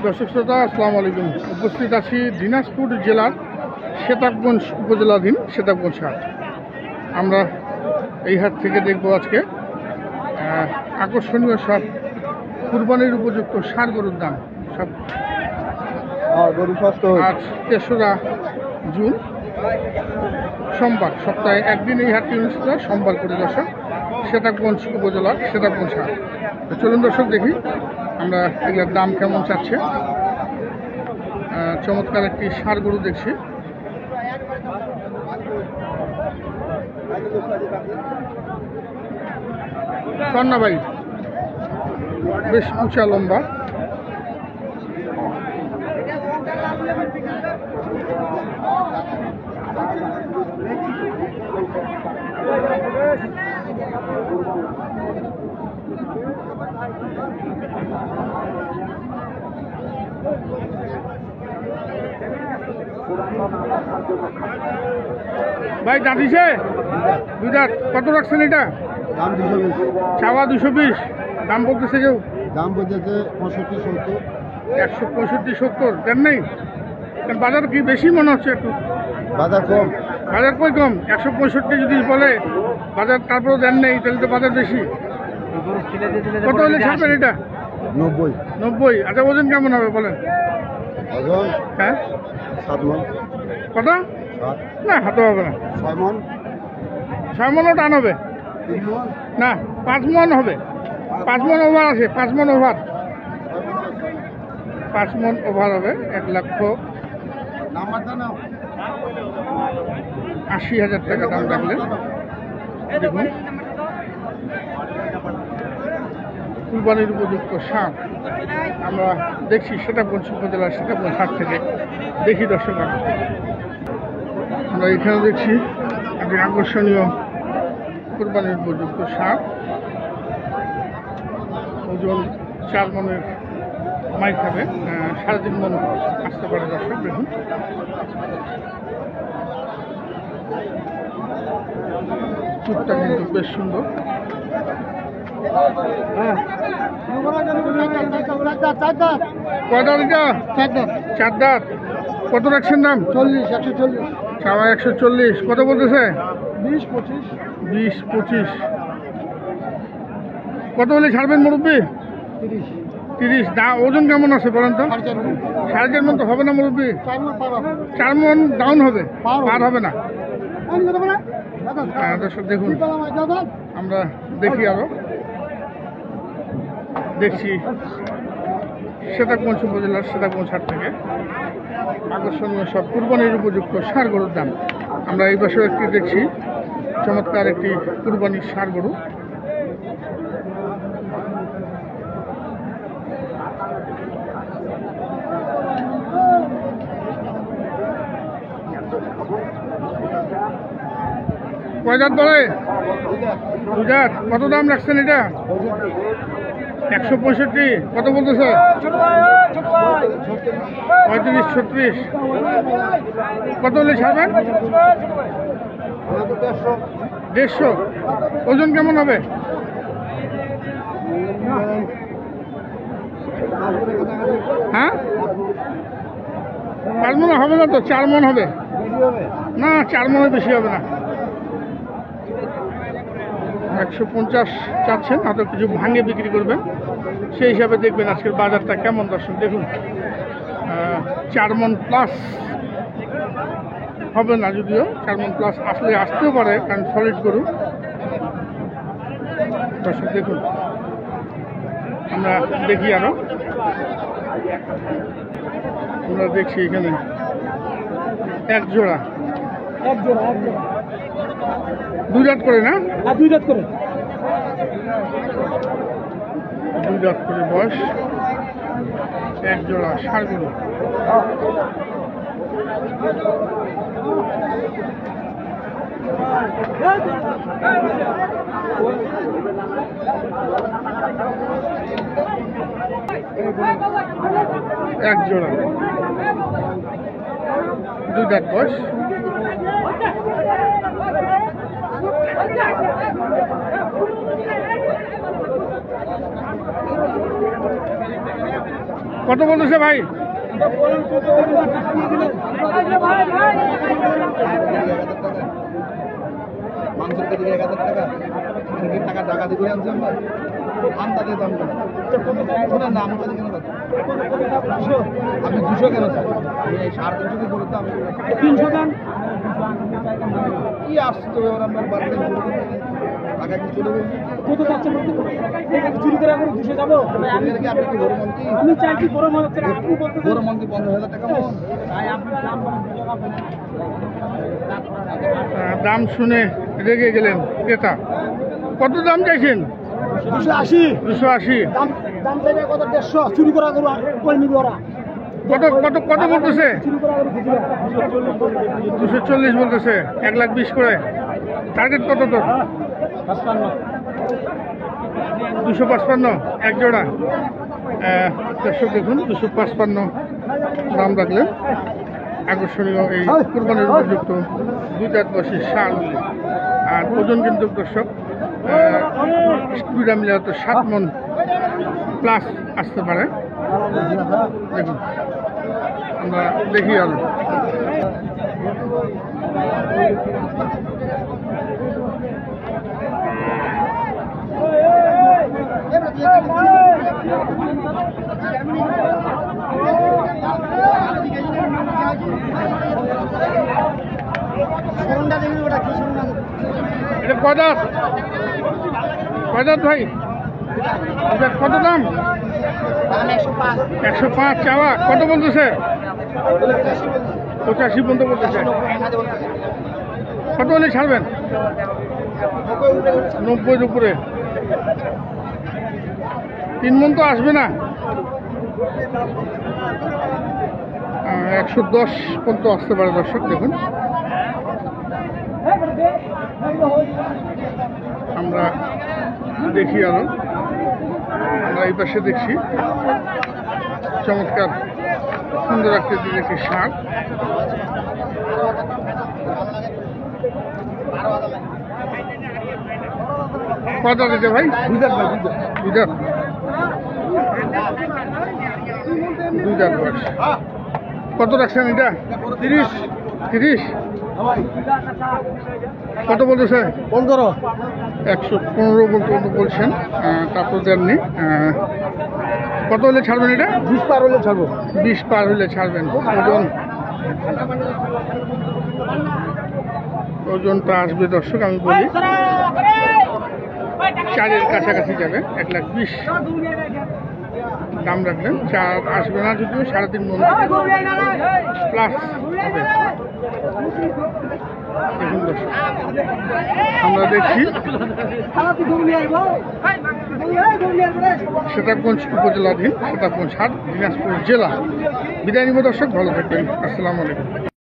দর্শক শ্রোতা আসসালামু আলাইকুম। উপস্থিত আছি দিনাজপুর জেলার সেতাবগঞ্জ উপজেলাধীন সেতাবগঞ্জ হাট। আমরা এই হাট থেকে দেখব আজকে আকর্ষণীয় সব কুরবানির উপযুক্ত ষাঁড় গরুর দাম। সব আজ ৩রা জুন সোমবার, সপ্তাহে একদিন এই হাটটি অনুষ্ঠিত হয় সোমবার করে দর্শক, সেতাবগঞ্জ উপজেলার সেতাবগঞ্জ হাট। তো চলুন দর্শক দেখি আমরা এগুলোর দাম কেমন চাচ্ছে। চমৎকার একটি ষাঁড় গরু দেখছি। কন্যা ভাই বেশ উঁচা লম্বা, ভাই দাম দিছে দুই দাঁত, কত রাখছেন এটা? দাম 220, চাওয়া 220, দাম বলতেছে কেউ? দাম বলতেছে 65-70। 165-70 দেন নেই? বাজার কি বেশি মনে হচ্ছে একটু? বাজার কম। বাজার কই কম? 165 যদি বলে বাজার, তারপরেও দেন নেই, তাহলে তো বাজার বেশি। কত হলে ছাড়বেন এটা? 90। 90। আচ্ছা, ওজন কেমন হবে বলেন? ওজন হ্যাঁ 7 মণ। কত? 7। না, হাতে হবে না। 6 মণ। 6 মনও টান হবে 3 মণ। না, 5 মন হবে। 5 মন ওভার আছে, 5 মন ওভার। 5 মন ওভার হবে। 1,80,000 টাকা দাম রাখলেন। দেখুন কুরবানির উপযুক্ত ষাঁড় আমরা দেখছি সেতাবগঞ্জ উপজেলার সেতাবগঞ্জ হাট থেকে। দেখি দর্শক, আমরা এখানে দেখছি একটি আকর্ষণীয় কুরবানির উপযুক্ত ষাঁড়। ওজন 4 মনের মাইক খাবে, 3.5 মন আসতে পারে দর্শক। দেখুন চুটটা কিন্তু বেশ সুন্দর। কয় দাঁত এটা? 4 দাঁত। কত রাখছেন দাম? 40-140। চাওয়া 140। কত বলতেছে? 20-25। 20-25। কত হলে ছাড়বেন মুরব্বী? 30। 30। ওজন কেমন আছে বলেন তো? 4.5 মন তো হবে না মুরব্বী? 4 মন ডাউন হবে, পার হবে না। দর্শক দেখুন, আমরা দেখি আরো দেখছি সেতাবগঞ্জ উপজেলার সেতাবগঞ্জ হাট থেকে আকর্ষণীয় সব কুরবানির উপযুক্ত ষাঁড় গরুর দাম। আমরা এই পাশেও একটি দেখছি চমৎকার একটি কুরবানির ষাঁড় গরু। কয় দাঁত বলে? 2 দাঁত। কত দাম রাখছেন এটা? 165। কত বলতেছে? 35-36। কত হলে ছাড়বেন? 150। ওজন কেমন হবে? হ্যাঁ 5 মন হবে না তো, 4 মন হবে না। 4 মনে বেশি হবে না। 150 চাচ্ছেন, হয়তো কিছু ভাঙে বিক্রি করবেন, সেই হিসাবে দেখবেন আজকের বাজারটা কেমন দর্শক। দেখুন 4 মন প্লাস হবে না, যদিও 4 মন প্লাস আসতেও পারে, কারণ সলিড গরু। দর্শক দেখুন, আমরা দেখি আরো, আমরা দেখছি এখানে এক জোড়া 2 দাঁত করে না? 2 দাঁত করে। 2 দাঁত করে বয়স, এক জোড়া ষাঁড় গরু। এক জোড়া 2 দাঁত বয়স। কত বলতেছে ভাই? মাংসের কেজি 1000 টাকা, মুরগির টাকা টাকা দিয়ে করে আনছি আমরা। আন্দাজে দাম কেন? শোনেন না, আমার কাছে কেন দাম? আপনি 200 কেন চান? আমি এই 350 দিয়ে বলতে আমি 300 দেন। কি আসছে তো এবার আপনার বাড়িতে টাকা কি চলে গেছে? কত যাচ্ছে বলতে? এটা কি চুরি করে আমি 200 যাব? আপনি কি গরু মন্ত্রী? আমি চাই কি গরু মন্ত্রী? আপনি বলতে গরু মন্ত্রী 15000 টাকা মন। তাই আপনি দাম বলেন। দাম শুনে রেগে গেলেন ক্রেতা। কত দাম চাইছেন? 280। 280। দাম চাইবে কত? 150। চুরি করা গরু কই নিবি ওরা? কত কত কত বলতেছে? চুরি করা গরু খুঁজবে 240 বলতেছে, 1,20,000 করে। টার্গেট কত তোর? 55। 255 এক জোড়া। দর্শক দেখুন 255 দাম রাখলেন। আকর্ষণীয় এই কোরবানির উপযুক্ত 2 দাঁত বয়সী ষাঁড়। আর ওজন কিন্তু দর্শক দুইটা মিলে হয়তো 7 মণ প্লাস আসতে পারে। দেখুন আমরা দেখি আরো। এটা কয় দাঁত? কয় দাঁত ভাই? এটা কত দাম? 105 চাওয়া। কত বলতেছে? 85 পর্যন্ত বলতেছে। কত হলে ছাড়বেন? 90-র উপরে। 3 মণ তো আসবে না। 110 পর্যন্ত আসতে পারে দর্শক। দেখুন আমরা দেখি আরো। আমরা এই পাশে দেখছি চমৎকার সুন্দর আকৃতির একটি ষাঁড়। কত দিতে ভাই? 2 দাঁত ভাই, 2 দাঁত। 2 দাঁত বয়স। কত রাখছেন এটা? 30। 30। কত বলতেছে? 15। 115 পর্যন্ত বলছেন। তারপর দেননি। কত হলে ছাড়বেন এটা? 20 পার হলে ছাড়বো। 20 পার হলে ছাড়বেন। ওজনটা আসবে দর্শক আমি বলি 4-এর কাছাকাছি যাবে। 1,20,000 দাম রাখলেন। 4 আসবে না, যদিও 3.5 মণ প্লাস হবে। দেখুন দর্শক আমরা দেখছি সীতাকুণ্ড উপজেলাধীন সীতাকুণ্ড হাট, দিনাজপুর জেলা। বিদায় নিব দর্শক, ভালো থাকবেন। আসসালামু আলাইকুম।